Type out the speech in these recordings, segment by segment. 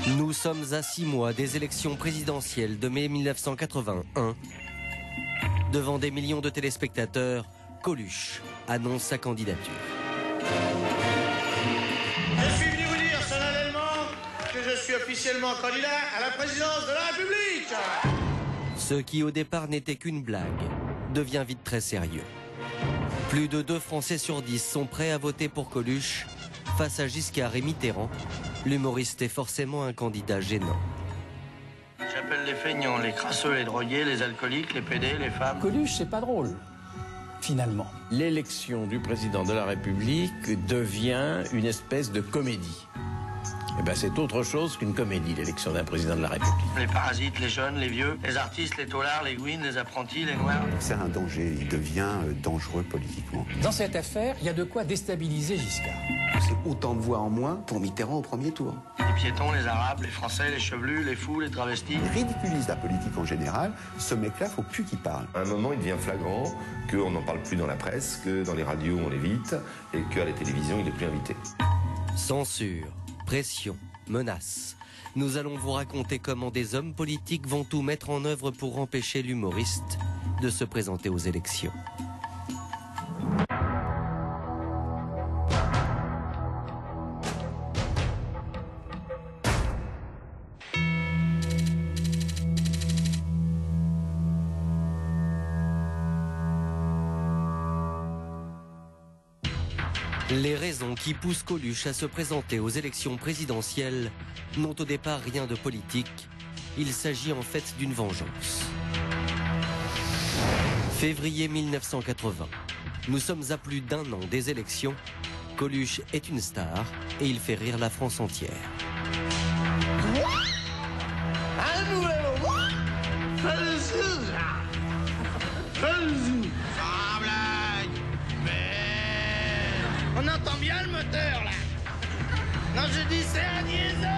Nous sommes à 6 mois des élections présidentielles de mai 1981. Devant des millions de téléspectateurs, Coluche annonce sa candidature. Je suis venu vous dire solennellement que je suis officiellement candidat à la présidence de la République. Ce qui au départ n'était qu'une blague devient vite très sérieux. Plus de 2 Français sur 10 sont prêts à voter pour Coluche. Face à Giscard et Mitterrand, l'humoriste est forcément un candidat gênant. J'appelle les feignants, les crasseux, les drogués, les alcooliques, les pédés, les femmes. Coluche, c'est pas drôle, finalement. L'élection du président de la République devient une espèce de comédie. Eh ben, c'est autre chose qu'une comédie, l'élection d'un président de la République. Les parasites, les jeunes, les vieux, les artistes, les taulards, les gouines, les apprentis, les noirs. C'est un danger, il devient dangereux politiquement. Dans cette affaire, il y a de quoi déstabiliser Giscard. C'est autant de voix en moins pour Mitterrand au premier tour. Les piétons, les arabes, les français, les chevelus, les fous, les travestis. Il ridiculise la politique en général. Ce mec-là, faut plus qu'il parle. À un moment, il devient flagrant qu'on n'en parle plus dans la presse, que dans les radios, on l'évite, et qu'à la télévision, il n'est plus invité. Censure, pression, menaces. Nous allons vous raconter comment des hommes politiques vont tout mettre en œuvre pour empêcher l'humoriste de se présenter aux élections. Les raisons qui poussent Coluche à se présenter aux élections présidentielles n'ont au départ rien de politique. Il s'agit en fait d'une vengeance. Février 1980. Nous sommes à plus d'1 an des élections. Coluche est une star et il fait rire la France entière. On entend bien le moteur, là. Non, je dis c'est un diesel.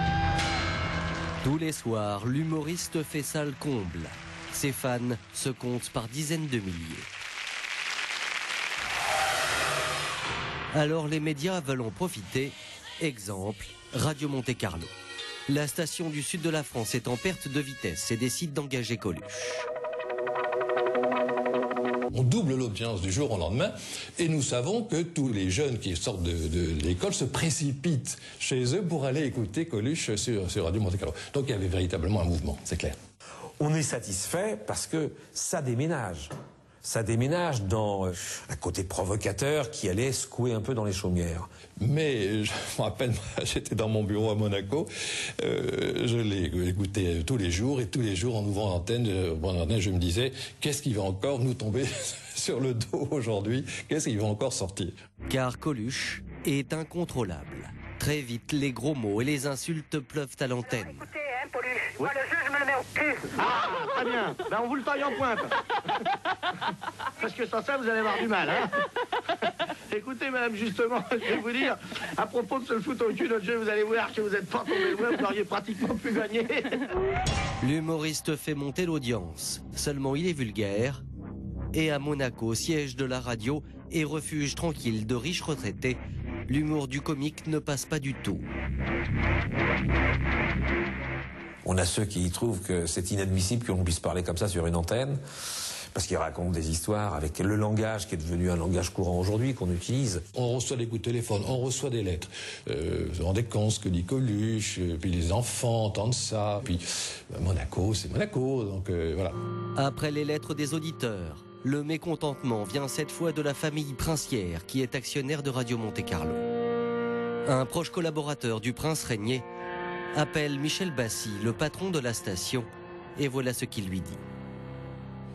Tous les soirs, l'humoriste fait salle comble. Ses fans se comptent par dizaines de milliers. Alors les médias veulent en profiter. Exemple, Radio Monte Carlo. La station du sud de la France est en perte de vitesse et décide d'engager Coluche. On double l'audience du jour au lendemain et nous savons que tous les jeunes qui sortent de l'école se précipitent chez eux pour aller écouter Coluche sur Radio Monte Carlo. Donc il y avait véritablement un mouvement, c'est clair. On est satisfait parce que ça déménage. Ça déménage dans un côté provocateur qui allait secouer un peu dans les chaumières. Mais je me rappelle, j'étais dans mon bureau à Monaco, je l'ai écouté tous les jours, et tous les jours en ouvrant l'antenne, je me disais, qu'est-ce qui va encore nous tomber sur le dos aujourd'hui? Qu'est-ce qui va encore sortir? Car Coluche est incontrôlable. Très vite, les gros mots et les insultes pleuvent à l'antenne. Écoutez, hein, Coluche, moi le jeu, je me le mets au cul. Ah, très bien. Ben, on vous le taille en pointe. Parce que sans ça, vous allez avoir du mal, hein. Écoutez, madame, justement, je vais vous dire, à propos de se le foutre au cul, notre jeu, vous allez voir que vous n'êtes pas tombé loin, vous auriez pratiquement pu gagner. L'humoriste fait monter l'audience. Seulement, il est vulgaire. Et à Monaco, siège de la radio et refuge tranquille de riches retraités, l'humour du comique ne passe pas du tout. On a ceux qui trouvent que c'est inadmissible que l'on puisse parler comme ça sur une antenne, parce qu'ils racontent des histoires avec le langage qui est devenu un langage courant aujourd'hui, qu'on utilise. On reçoit des coups de téléphone, on reçoit des lettres. Vous vous rendez compte ce que dit Coluche, puis les enfants entendent ça, puis Monaco, c'est Monaco, donc voilà. Après les lettres des auditeurs, le mécontentement vient cette fois de la famille princière qui est actionnaire de Radio Monte Carlo. Un proche collaborateur du prince régné appelle Michel Bassi, le patron de la station, et voilà ce qu'il lui dit.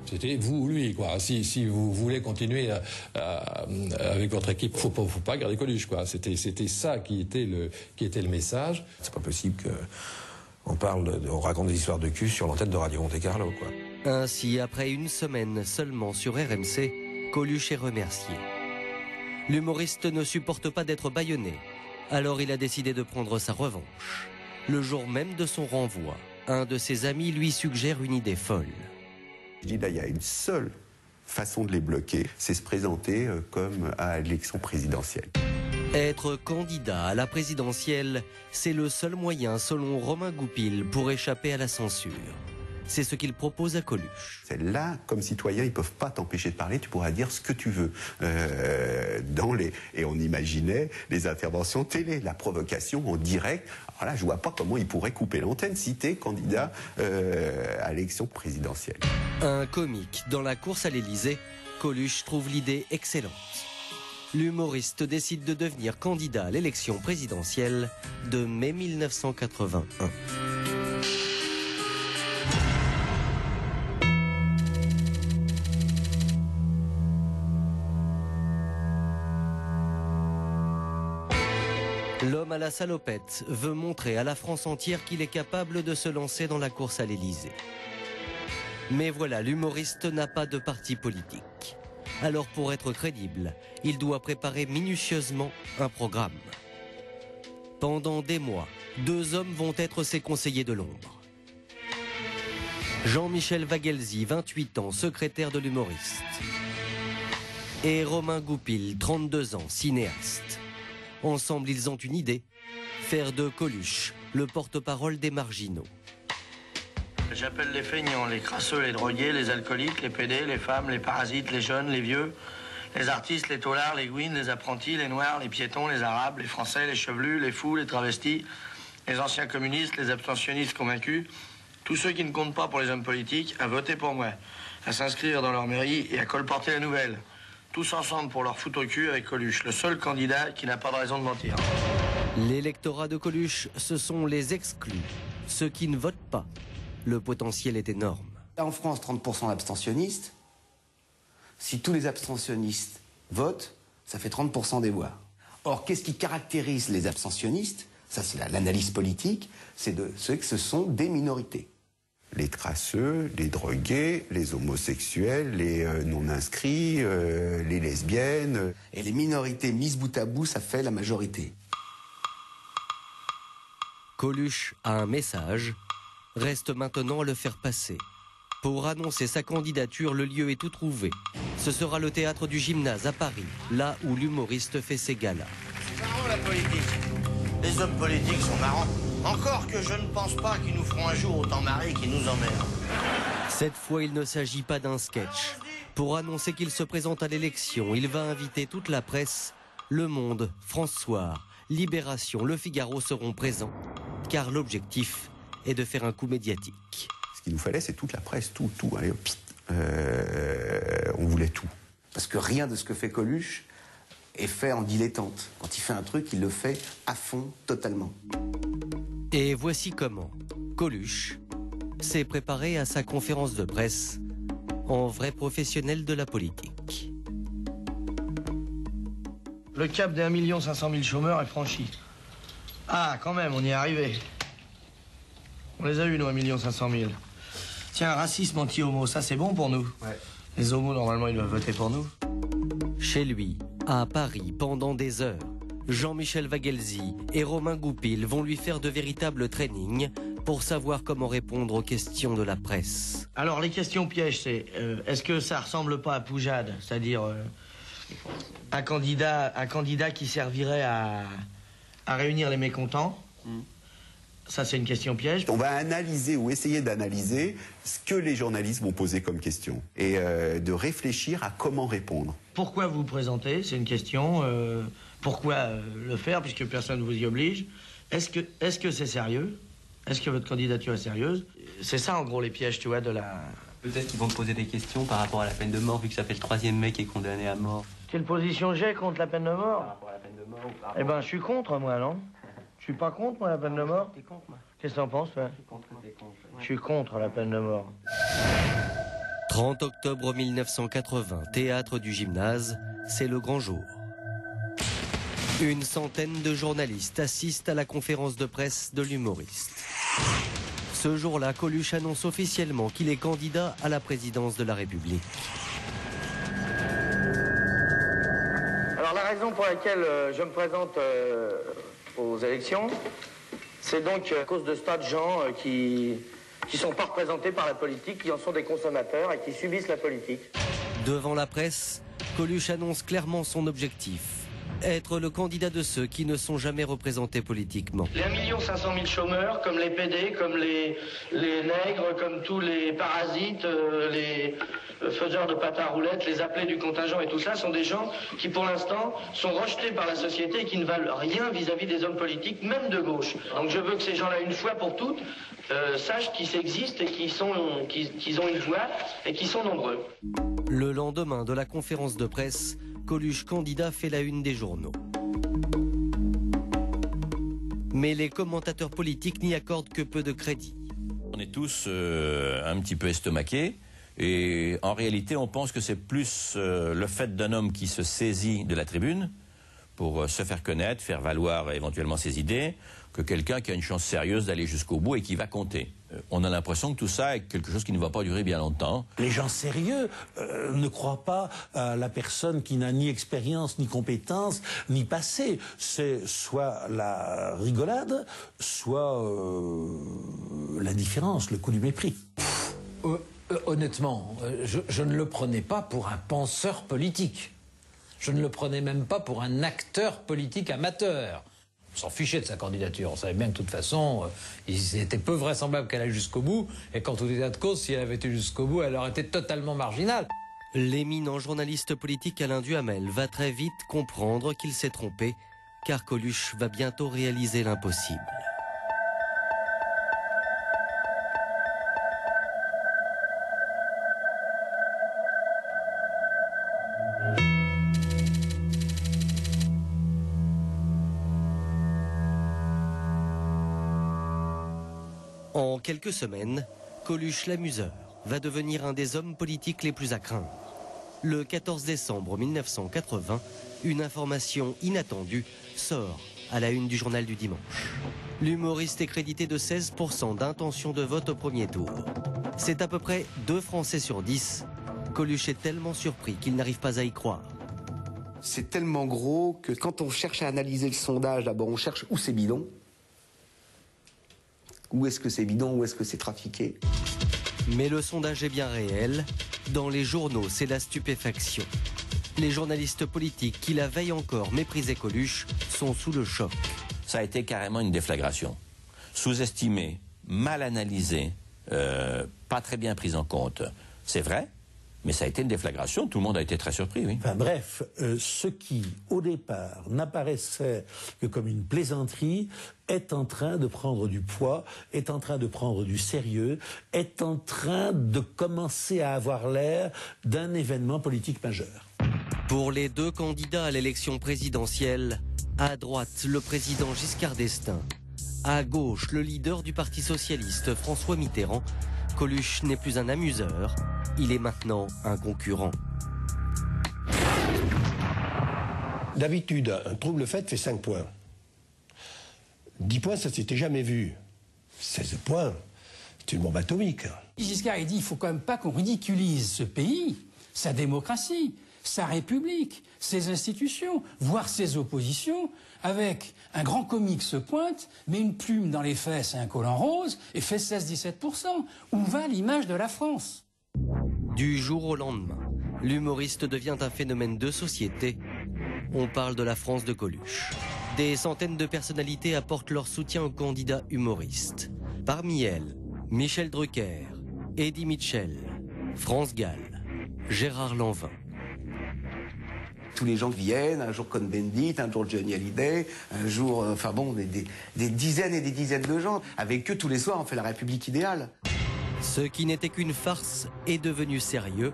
C'était vous ou lui, quoi. Si vous voulez continuer avec votre équipe, faut pas garder Coluche, quoi. C'était ça qui était le message. C'est pas possible que on raconte des histoires de cul sur l'antenne de Radio Monte Carlo, quoi. Ainsi, après 1 semaine seulement sur RMC, Coluche est remercié. L'humoriste ne supporte pas d'être bâillonné, alors il a décidé de prendre sa revanche. Le jour même de son renvoi, un de ses amis lui suggère une idée folle. Je dis là, il y a une seule façon de les bloquer, c'est se présenter comme à l'élection présidentielle. Être candidat à la présidentielle, c'est le seul moyen, selon Romain Goupil, pour échapper à la censure. C'est ce qu'il propose à Coluche. Là, comme citoyen, ils ne peuvent pas t'empêcher de parler, tu pourras dire ce que tu veux. Et on imaginait les interventions télé, la provocation en direct. Alors là, je ne vois pas comment ils pourraient couper l'antenne si tu es candidat à l'élection présidentielle. Un comique dans la course à l'Élysée, Coluche trouve l'idée excellente. L'humoriste décide de devenir candidat à l'élection présidentielle de mai 1981. L'homme à la salopette veut montrer à la France entière qu'il est capable de se lancer dans la course à l'Élysée. Mais voilà, l'humoriste n'a pas de parti politique. Alors pour être crédible, il doit préparer minutieusement un programme. Pendant des mois, 2 hommes vont être ses conseillers de l'ombre. Jean-Michel Vaguelzy, 28 ans, secrétaire de l'humoriste. Et Romain Goupil, 32 ans, cinéaste. Ensemble, ils ont une idée, faire de Coluche le porte-parole des marginaux. J'appelle les feignants, les crasseux, les drogués, les alcooliques, les pédés, les femmes, les parasites, les jeunes, les vieux, les artistes, les taulards, les gouines, les apprentis, les noirs, les piétons, les arabes, les français, les chevelus, les fous, les travestis, les anciens communistes, les abstentionnistes convaincus, tous ceux qui ne comptent pas pour les hommes politiques, à voter pour moi, à s'inscrire dans leur mairie et à colporter la nouvelle. Tous ensemble pour leur foutre au cul avec Coluche, le seul candidat qui n'a pas de raison de mentir. L'électorat de Coluche, ce sont les exclus, ceux qui ne votent pas. Le potentiel est énorme. En France, 30% d'abstentionnistes. Si tous les abstentionnistes votent, ça fait 30% des voix. Or, qu'est-ce qui caractérise les abstentionnistes? Ça, c'est l'analyse politique, c'est que ce sont des minorités. Les crasseux, les drogués, les homosexuels, les non-inscrits, les lesbiennes. Et les minorités mises bout à bout, ça fait la majorité. Coluche a un message, reste maintenant à le faire passer. Pour annoncer sa candidature, le lieu est tout trouvé. Ce sera le théâtre du Gymnase à Paris, là où l'humoriste fait ses galas. C'est marrant la politique. Les hommes politiques sont marrants. Encore que je ne pense pas qu'ils nous feront un jour autant marrer qu'ils nous emmerdent. Cette fois, il ne s'agit pas d'un sketch. Pour annoncer qu'il se présente à l'élection, il va inviter toute la presse. Le Monde, France Soir, Libération, Le Figaro seront présents. Car l'objectif est de faire un coup médiatique. Ce qu'il nous fallait, c'est toute la presse, tout. Allez, hop, on voulait tout. Parce que rien de ce que fait Coluche est fait en dilettante. Quand il fait un truc, il le fait à fond, totalement. Et voici comment Coluche s'est préparé à sa conférence de presse en vrai professionnel de la politique. Le cap des 1 500 000 chômeurs est franchi. Ah, quand même, on y est arrivé. On les a eus, nous, 1 500 000. Tiens, racisme anti-homo, ça c'est bon pour nous. Ouais. Les homos, normalement, ils doivent voter pour nous. Chez lui, à Paris, pendant des heures, Jean-Michel Vaguelzy et Romain Goupil vont lui faire de véritables trainings pour savoir comment répondre aux questions de la presse. Alors, les questions pièges, c'est est-ce que ça ressemble pas à Poujade? C'est-à-dire un candidat qui servirait à réunir les mécontents? Ça, c'est une question piège. On va analyser ou essayer d'analyser ce que les journalistes vont poser comme question et de réfléchir à comment répondre. Pourquoi vous présentez? C'est une question. Pourquoi le faire, puisque personne ne vous y oblige? Est-ce que c'est sérieux? Est-ce que votre candidature est sérieuse? C'est ça, en gros, les pièges, tu vois, de la... Peut-être qu'ils vont te poser des questions par rapport à la peine de mort, vu que ça fait le 3e mec qui est condamné à mort. Quelle position j'ai contre la peine de mort? Par rapport à la peine de mort ou par rapport... Eh ben, je suis contre, moi, non? Je suis pas contre, moi, la peine de mort? T'es contre, moi. Qu'est-ce que t'en penses, toi? Je suis contre la peine de mort. 30 octobre 1980, théâtre du Gymnase, c'est le grand jour. Une centaine de journalistes assistent à la conférence de presse de l'humoriste. Ce jour-là, Coluche annonce officiellement qu'il est candidat à la présidence de la République. Alors, la raison pour laquelle je me présente aux élections, c'est donc à cause de ce tas de gens qui sont pas représentés par la politique, qui en sont des consommateurs et qui subissent la politique. Devant la presse, Coluche annonce clairement son objectif, Être le candidat de ceux qui ne sont jamais représentés politiquement. Les 1 500 000 chômeurs, comme les PD, comme les nègres, comme tous les parasites, les faiseurs de pâte à roulettes, les appelés du contingent et tout ça, sont des gens qui, pour l'instant, sont rejetés par la société et qui ne valent rien vis-à-vis des hommes politiques, même de gauche. Donc je veux que ces gens-là, une fois pour toutes, sachent qu'ils existent et qu'ils ont une voix et qu'ils sont nombreux. Le lendemain de la conférence de presse, Coluche candidat fait la une des journaux. Mais les commentateurs politiques n'y accordent que peu de crédit. On est tous un petit peu estomaqués et en réalité on pense que c'est plus le fait d'un homme qui se saisit de la tribune pour se faire connaître, faire valoir éventuellement ses idées, que quelqu'un qui a une chance sérieuse d'aller jusqu'au bout et qui va compter. On a l'impression que tout ça est quelque chose qui ne va pas durer bien longtemps. Les gens sérieux ne croient pas à la personne qui n'a ni expérience, ni compétence, ni passé. C'est soit la rigolade, soit l'indifférence, le coup du mépris. Honnêtement, je ne le prenais pas pour un penseur politique. Je ne le prenais même pas pour un acteur politique amateur. On s'en fichait de sa candidature. On savait bien que de toute façon, il était peu vraisemblable qu'elle aille jusqu'au bout. Et qu'en tout état de cause, si elle avait été jusqu'au bout, elle aurait été totalement marginale. L'éminent journaliste politique Alain Duhamel va très vite comprendre qu'il s'est trompé, car Coluche va bientôt réaliser l'impossible. En quelques semaines, Coluche l'amuseur va devenir un des hommes politiques les plus à craindre. Le 14 décembre 1980, une information inattendue sort à la une du journal du dimanche. L'humoriste est crédité de 16% d'intention de vote au premier tour. C'est à peu près 2 Français sur 10. Coluche est tellement surpris qu'il n'arrive pas à y croire. C'est tellement gros que quand on cherche à analyser le sondage, d'abord on cherche où c'est bidon. Où est-ce que c'est bidon, où est-ce que c'est trafiqué? Mais le sondage est bien réel. Dans les journaux, c'est la stupéfaction. Les journalistes politiques qui la veille encore méprisaient Coluche sont sous le choc. Ça a été carrément une déflagration. Sous-estimé, mal analysé, pas très bien pris en compte. C'est vrai, mais ça a été une déflagration. Tout le monde a été très surpris, oui. Enfin bref, ce qui, au départ, n'apparaissait que comme une plaisanterie, est en train de prendre du poids, est en train de prendre du sérieux, est en train de commencer à avoir l'air d'un événement politique majeur. Pour les 2 candidats à l'élection présidentielle, à droite, le président Giscard d'Estaing, à gauche, le leader du Parti socialiste, François Mitterrand, Coluche n'est plus un amuseur, il est maintenant un concurrent. D'habitude, un trouble fait fait 5 points. 10 points, ça s'était jamais vu. 16 points, c'est une bombe atomique. Giscard, il dit, il faut quand même pas qu'on ridiculise ce pays, sa démocratie, sa République, ses institutions, voire ses oppositions, avec un grand comique se pointe, met une plume dans les fesses et un collant rose, et fait 16-17%. Où va l'image de la France? Du jour au lendemain, l'humoriste devient un phénomène de société. On parle de la France de Coluche. Des centaines de personnalités apportent leur soutien aux candidats humoristes. Parmi elles, Michel Drucker, Eddie Mitchell, France Gall, Gérard Lanvin. Tous les gens viennent, un jour Cohn-Bendit, un jour Johnny Hallyday, un jour, enfin bon, des dizaines et des dizaines de gens. Avec eux, tous les soirs, on fait la République idéale. Ce qui n'était qu'une farce est devenu sérieux.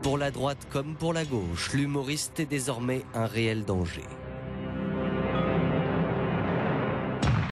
Pour la droite comme pour la gauche, l'humoriste est désormais un réel danger.